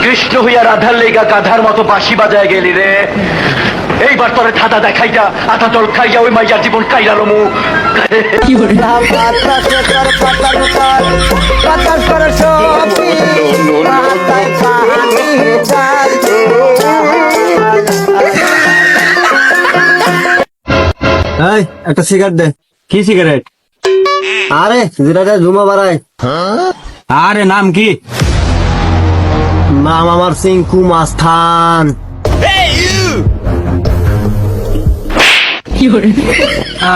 কৃষ্ণ হইয়া রাধার লেগা গাধার মতো বাঁশি বাজায় গেলি রে। এইবার তোরে ধাঁধা দেখাইয়া আধা জল খাইয়া ওই মাইয়ার জীবন কাইরা লমু। একটা সিগারেট দে। কি সিগারেট? আরে যেটা ধুমা বাড়ায়। আরে নাম কি? নাম আমার সিংকু মাস্তান।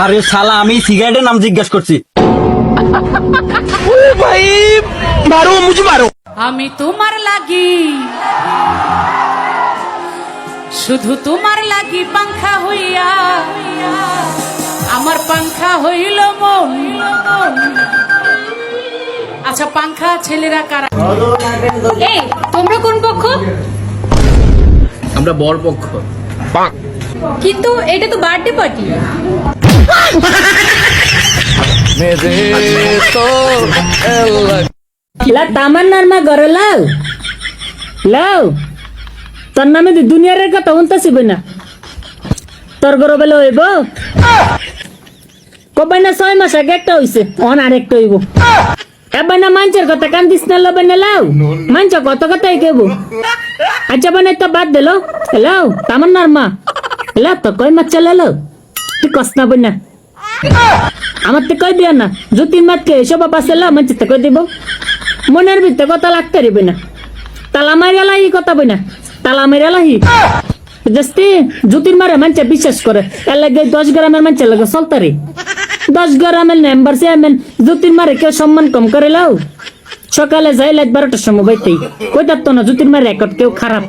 আরে শালা, আমি সিগারেটের নাম জিজ্ঞাসা করছি। ভাই মারো, মুঝে মারো। আমি তোমার লাগি, শুধু তোমার লাগি পাংখা হইয়া, আমার পাংখা হইল মন। আচ্ছা, পাংখা ছেলেরা কারা? এই তোমরা কোন পক্ষ? আমরা বর পক্ষ। কিন্তু এটা তো বার্থডে পার্টি। তামান্নার মা ঘরে লাও লাও, তোর নামে দুনিয়ার কথা শুনতেছি না। তোর ঘর বেলা হইব কবাই না 6 মাস আগে একটা হইছে, অন আরেকটা হইব। এবার না মানুষের কথা কান দিস না, লবে না লাও, মানুষ কত কথাই কেব। আচ্ছা বানাই তো বাদ দিল। হ্যালো তামান্নার মা, হ্যালো তো কই মাছ চালালো, তুই কস না বই না আমার তো কই দিও না। জুতির মাতকে এসব পাশে লো, মানুষ তো কই দিব। মনের ভিতরে কথা লাগতে রিবি না, তালা মারিয়া লাহি কথা বই না, তালা মারিয়া লাহি জাস্তি জুতির মারে মানুষ বিশ্বাস করে। এর লাগে 10 গ্রামের মানুষের লাগে চলতারি। 10 গ্রামের মেম্বার চেয়ারম্যান জুতির মারে কেউ সম্মান কম করে লাও। সকালে যাই লাইট 12টার সময় বাইতেই কই থাকতো না জুতির মারে রেকর্ড কেউ খারাপ।